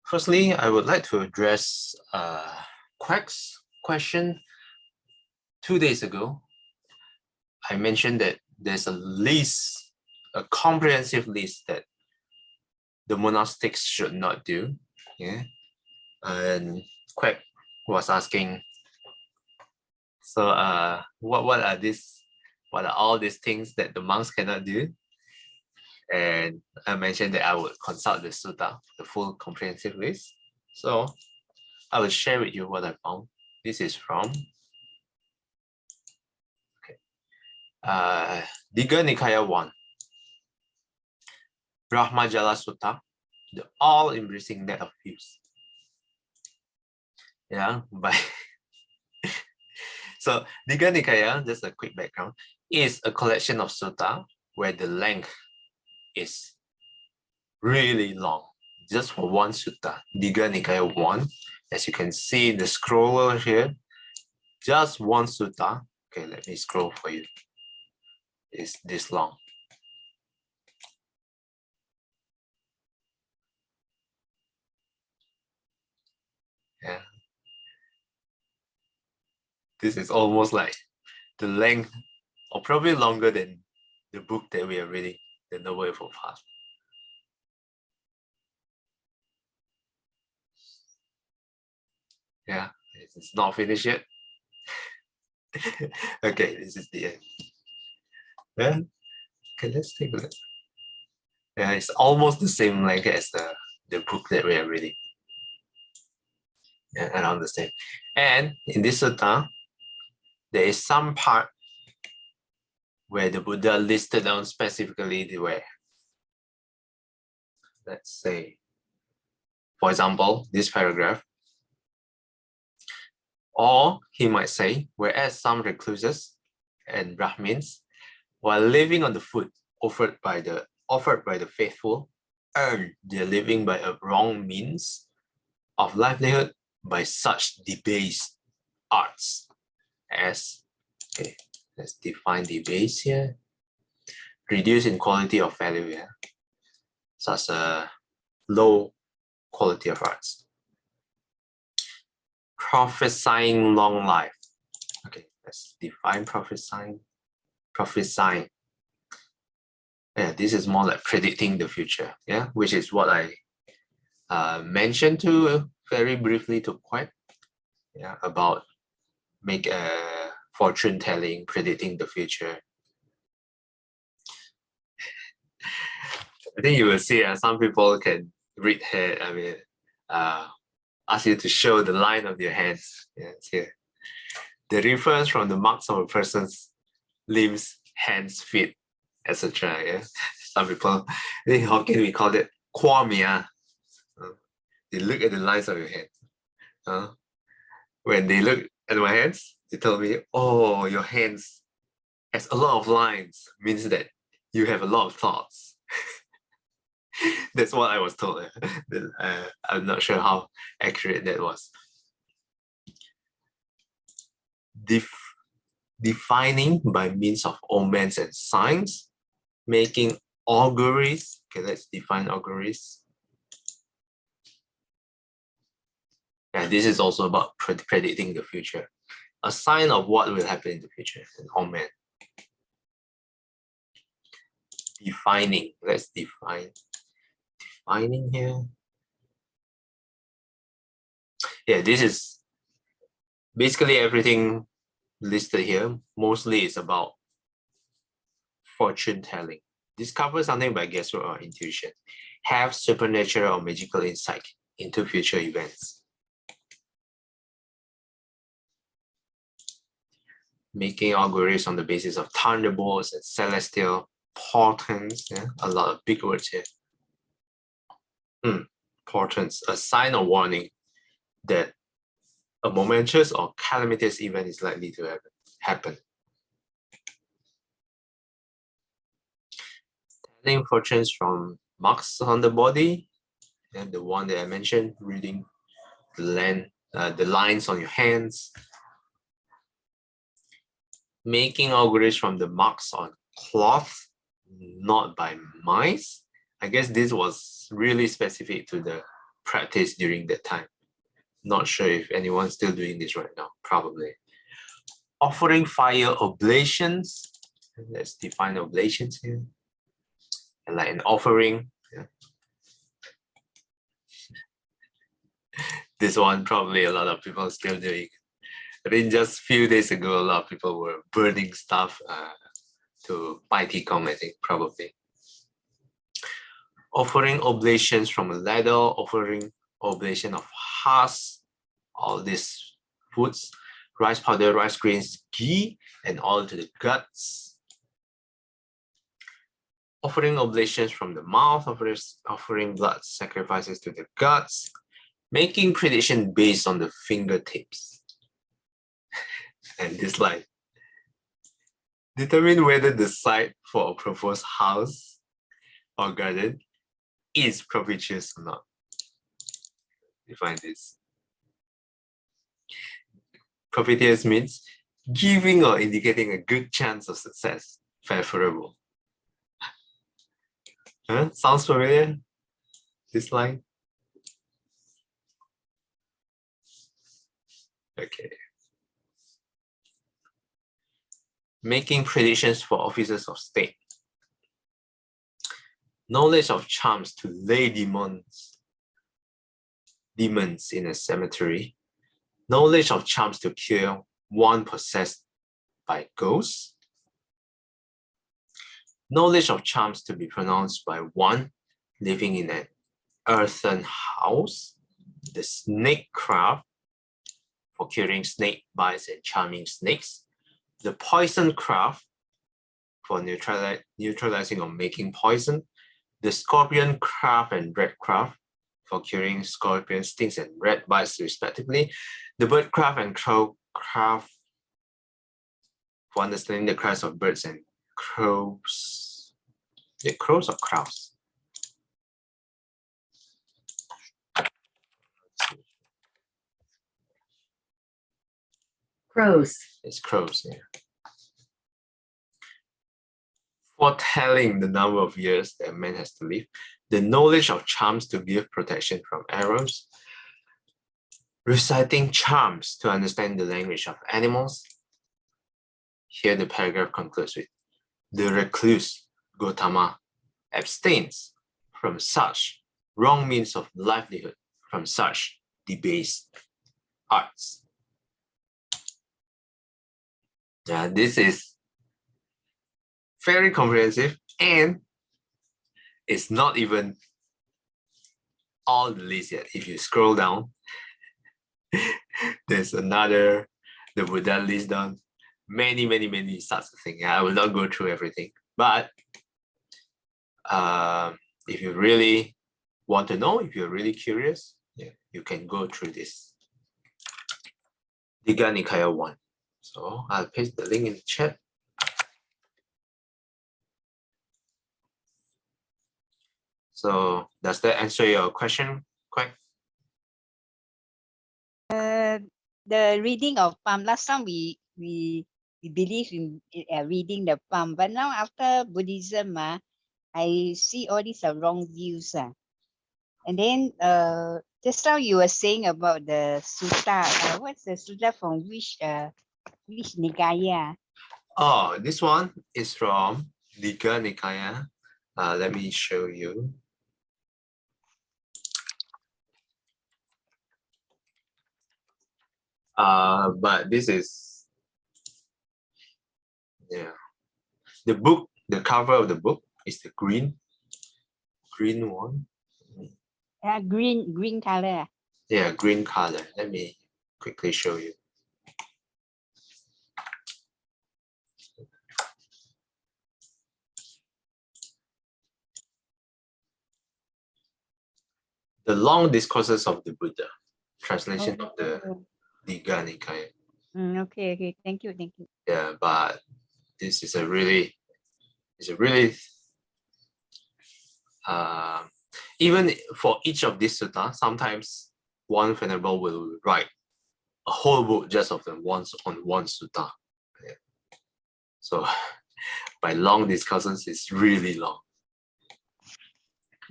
Firstly, I would like to address Quack's question. 2 days ago, I mentioned that there's a list, a comprehensive list that the monastics should not do. Yeah, and Quack was asking, so what are these? What are all these things that the monks cannot do? And I mentioned that I would consult the Sutta, the full comprehensive list. So I will share with you what I found. This is from Digha Nikaya 1, Brahmajāla Sutta, the all-embracing net of views. Yeah, but so Digha Nikaya, just a quick background, is a collection of sutta where the length is really long, just for one sutta. Digha Nikaya 1, as you can see in the scroller here, just one sutta. Okay, let me scroll for you. It's this long. Yeah. This is almost like the length, or probably longer than the book that we are reading, the Noble Eightfold Path. Yeah, it's not finished yet. Okay, this is the end. Yeah, okay, let's take a look. Yeah, it's almost the same length as the book that we are reading. Yeah, around the same. And in this sutta, there is some part where the Buddha listed down specifically the way. Let's say, for example, this paragraph. Or he might say, whereas some recluses and Brahmins, while living on the food offered by the faithful, earn their living by a wrong means of livelihood by such debased arts as, okay, let's define debased here, reduce in quality of value, yeah, such a low quality of arts. Prophesying long life. Okay, let's define prophesying. Prophesying. Yeah, this is more like predicting the future, yeah, which is what I mentioned to very briefly to Quack, yeah, about make a fortune telling, predicting the future. I think you will see some people can read head. I mean, ask you to show the line of your hands. Yeah, it's here. The refers from the marks of a person's limbs, hands, feet, etc. Yeah, some people, in Hokkien we call it kwamia. They look at the lines of your hand. When they look at my hands, they tell me, "Oh, your hands has a lot of lines," means that you have a lot of thoughts. That's what I was told. I'm not sure how accurate that was. Defining by means of omens and signs, making auguries. Okay, let's define auguries. And this is also about predicting the future. A sign of what will happen in the future, an omen. Defining, let's define. Defining here. Yeah, this is basically everything listed here. Mostly is about fortune telling. Discover something by guesswork or intuition. Have supernatural or magical insight into future events. Making auguries on the basis of thunderbolts and celestial portents. Yeah, a lot of big words here. Portents, a sign or warning that a momentous or calamitous event is likely to happen. Telling fortunes from marks on the body, and the one that I mentioned, reading the lines on your hands. Making auguries from the marks on cloth, not by mice. I guess this was really specific to the practiced during that time. Not sure if anyone's still doing this right now, probably. Offering fire oblations. Let's define oblations here. Like an offering. Yeah. This one probably a lot of people are still doing. I think just a few days ago, a lot of people were burning stuff to Pai Tikong, I think, probably. Offering oblations from a ladle, offering oblation of husks, all these foods, rice powder, rice grains, ghee, and all to the guts. Offering oblations from the mouth, offering blood sacrifices to the guts, making prediction based on the fingertips. And this like, determine whether the site for a proposed house or garden is propitious or not. Define this. Propitious means giving or indicating a good chance of success, favorable. Huh? Sounds familiar? This line? Okay. Making predictions for officers of state. Knowledge of charms to lay demons in a cemetery. Knowledge of charms to kill one possessed by ghosts. Knowledge of charms to be pronounced by one living in an earthen house. The snake craft for curing snake bites and charming snakes. The poison craft for neutralizing or making poison. The scorpion craft and rat craft for curing scorpion stings and rat bites respectively. The bird craft and crow craft for understanding the cries of birds and crows. The crows or crows? Crows. It's crows, yeah. Foretelling the number of years that man has to live. The knowledge of charms to give protection from arrows. Reciting charms to understand the language of animals. Here the paragraph concludes with, the recluse, Gautama, abstains from such wrong means of livelihood, from such debased arts. Yeah, this is very comprehensive, and it's not even all the list yet. If you scroll down, there's another, the Buddha list down, many such things. I will not go through everything, but if you really want to know, if you're really curious, yeah, you can go through this. Digha Nikaya 1. So I'll paste the link in the chat. So does that answer your question, Quack? The reading of palm. Last time we believe in reading the palm, but now after Buddhism, I see all these are wrong views. And then just now you were saying about the sutta. What's the sutta from which Nikaya? Oh, this one is from Digha Nikaya. Let me show you. But this is, yeah, the book, the cover of the book is the green one. Green color. Yeah, green color. Let me quickly show you. The long discourses of the Buddha, translation of the Digha Nikaya. Okay, thank you. Yeah, but this is a really, even for each of these sutta, sometimes one venerable will write a whole book just of them once on one sutta. Yeah. So by long discussions, it's really long.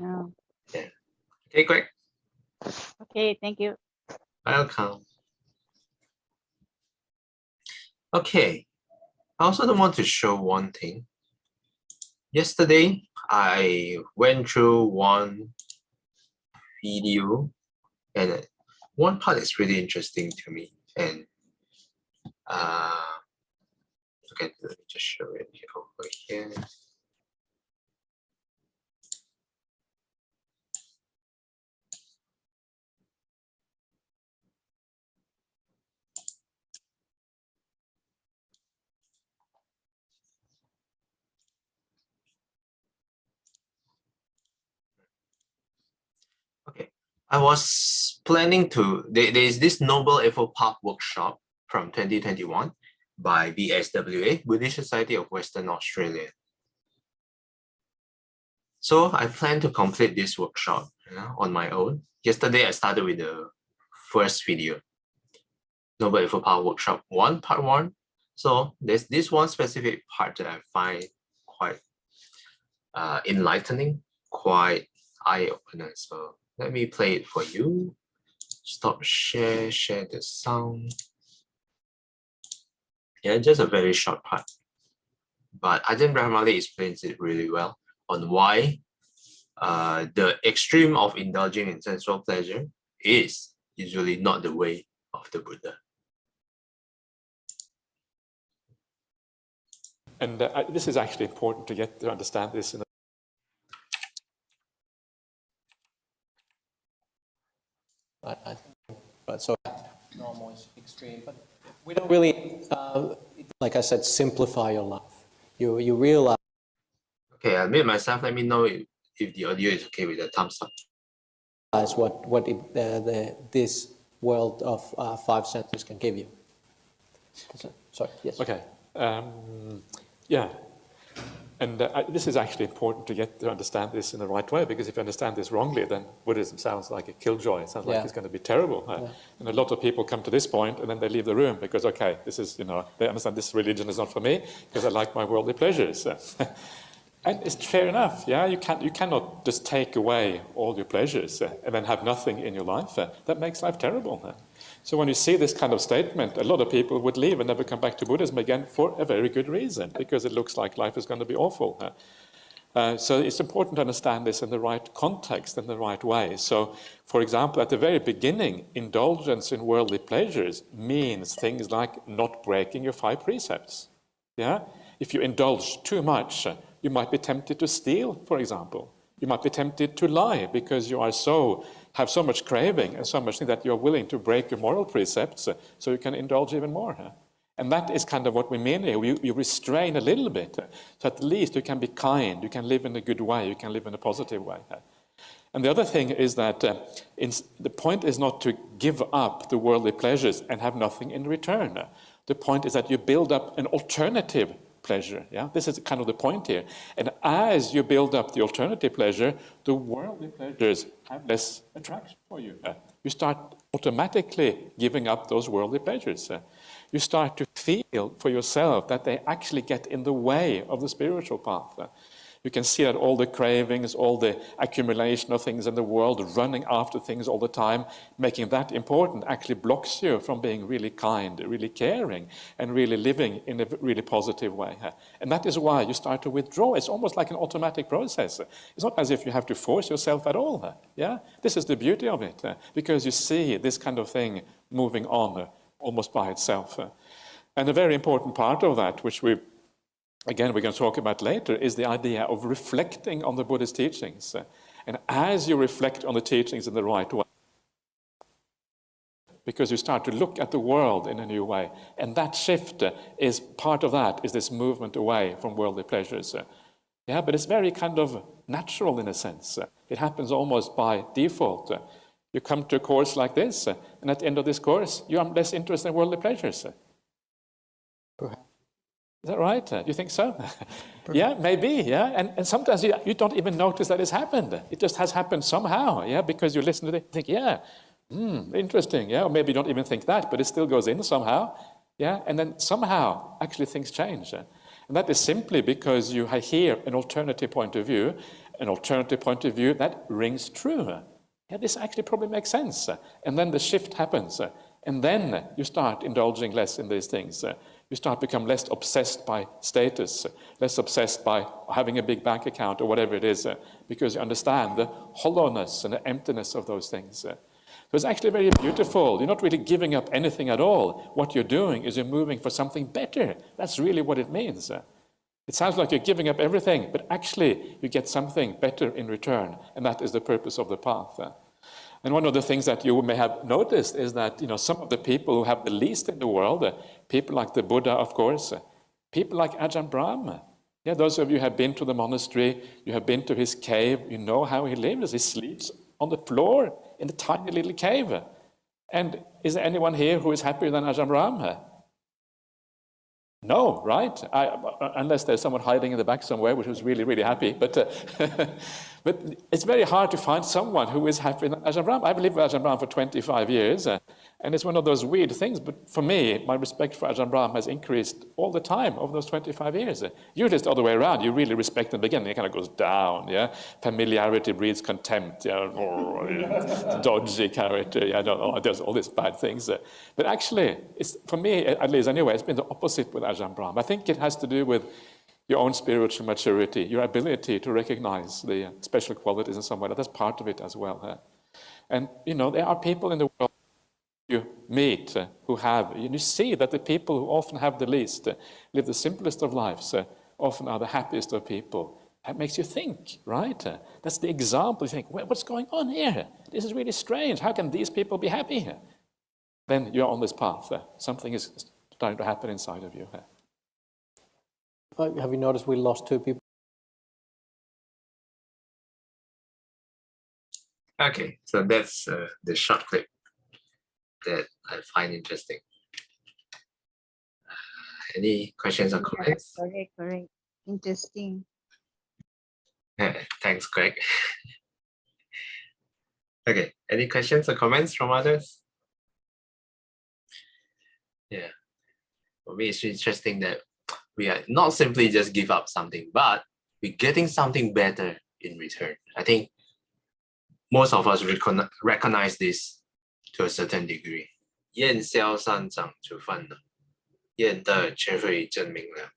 Oh. Yeah. Okay, great. Okay, thank you. Welcome. Okay, I also want to show one thing. Yesterday, I went through one video and one part is really interesting to me. And okay, let me just show it over here. Okay, I was planning to, there is this Noble Effort Path workshop from 2021 by BSWA, Buddhist Society of Western Australia. So I plan to complete this workshop on my own. Yesterday, I started with the first video, Noble Effort Path Workshop 1, Part 1. So there's this one specific part that I find quite enlightening, quite eye-opener. So let me play it for you. Stop share the sound. Yeah, just a very short part. But Ajahn Brahmajāla explains it really well on why the extreme of indulging in sensual pleasure is usually not the way of the Buddha. And this is actually important to get to understand this. But so normal is extreme, but we don't really, like I said, simplify your life. You realize. Okay, I'll mute myself. Let me know if the audio is okay with the thumbs up. What this world of five senses can give you. Sorry. Yes. Okay. Yeah. And this is actually important to get to understand this in the right way, because if you understand this wrongly, then Buddhism sounds like a killjoy. It sounds like it's going to be terrible. And a lot of people come to this point and then they leave the room because, okay, this is, they understand this religion is not for me because I like my worldly pleasures. And it's fair enough, yeah? You cannot just take away all your pleasures and then have nothing in your life. That makes life terrible. So when you see this kind of statement, a lot of people would leave and never come back to Buddhism again for a very good reason, because it looks like life is going to be awful. So it's important to understand this in the right context, in the right way. So, for example, at the very beginning, indulgence in worldly pleasures means things like not breaking your 5 precepts. Yeah? If you indulge too much, you might be tempted to steal, for example. You might be tempted to lie because you have so much craving and so much thing that you're willing to break your moral precepts so you can indulge even more. And that is kind of what we mean here. You restrain a little bit, so at least you can be kind, you can live in a good way, you can live in a positive way. And the other thing is that the point is not to give up the worldly pleasures and have nothing in return. The point is that you build up an alternative pleasure. Yeah, this is kind of the point here. And as you build up the alternative pleasure, the worldly pleasures have less attraction for you. You start automatically giving up those worldly pleasures. You start to feel for yourself that they actually get in the way of the spiritual path. You can see that all the cravings, all the accumulation of things in the world, running after things all the time, making that important actually blocks you from being really kind, really caring, and really living in a really positive way. And that is why you start to withdraw. It's almost like an automatic process. It's not as if you have to force yourself at all. Yeah, this is the beauty of it, because you see this kind of thing moving on almost by itself. And a very important part of that, which we're going to talk about later, is the idea of reflecting on the Buddhist teachings. And as you reflect on the teachings in the right way, because you start to look at the world in a new way, and that shift is part of that, is this movement away from worldly pleasures. Yeah, but it's very kind of natural in a sense. It happens almost by default. You come to a course like this, and at the end of this course, you are less interested in worldly pleasures. Is that right? Do you think so? Yeah, maybe, yeah. And sometimes you don't even notice that it's happened. It just has happened somehow, yeah, because you listen to it and think, yeah, interesting, yeah, or maybe you don't even think that, but it still goes in somehow, yeah, and then somehow actually things change. And that is simply because you hear an alternative point of view that rings true. yeah, this actually probably makes sense. And then the shift happens. And then you start indulging less in these things. You start to become less obsessed by status, less obsessed by having a big bank account or whatever it is, because you understand the hollowness and the emptiness of those things. So it's actually very beautiful. You're not really giving up anything at all. What you're doing is you're moving for something better. That's really what it means. It sounds like you're giving up everything, but actually you get something better in return, and that is the purpose of the path. And one of the things that you may have noticed is that, some of the people who have the least in the world, people like the Buddha, of course, people like Ajahn Brahm. Yeah, those of you who have been to the monastery, you have been to his cave, you know how he lives. He sleeps on the floor in the tiny little cave. And is there anyone here who is happier than Ajahn Brahm? No, right? Unless there's someone hiding in the back somewhere, which was really, really happy. But but it's very hard to find someone who is happy than Ajahn Brahm. I've lived with Ajahn Brahm for 25 years, and it's one of those weird things. But for me, my respect for Ajahn Brahm has increased all the time over those 25 years. Usually it's the other way around. You really respect in the beginning, it kind of goes down. Yeah, familiarity breeds contempt. Yeah, dodgy character. Yeah, I don't know. There's all these bad things. But actually, it's, for me, at least anyway, it's been the opposite with Ajahn Brahm. I think it has to do with your own spiritual maturity, your ability to recognize the special qualities in someone. That's part of it as well. And, there are people in the world you meet who have, you see that the people who often have the least, live the simplest of lives, often are the happiest of people. That makes you think, right? That's the example. You think, what's going on here? This is really strange. How can these people be happy? Then you're on this path. Something is starting to happen inside of you. Have you noticed we lost 2 people? Okay, so that's the short clip that I find interesting. Any questions or comments? Correct. Interesting. Thanks, Greg. Okay, any questions or comments from others? Yeah, for me, it's interesting that we are not simply just give up something, but we're getting something better in return. I think most of us recognize this to a certain degree. 宴消三长煮饭冷，宴待全会真明亮。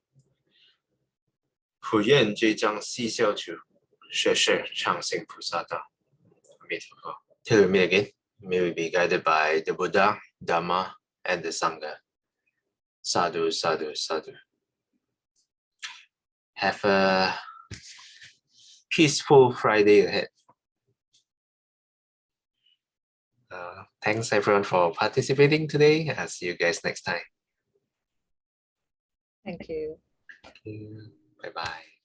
普愿追将细笑处，学学唱行菩萨道。阿弥陀佛。Till we meet again, may we be guided by the Buddha, Dhamma, and the Sangha. Sadhu, sadhu, sadhu. Have a peaceful Friday ahead. Thanks everyone for participating today. I'll see you guys next time. Thank you. Bye bye.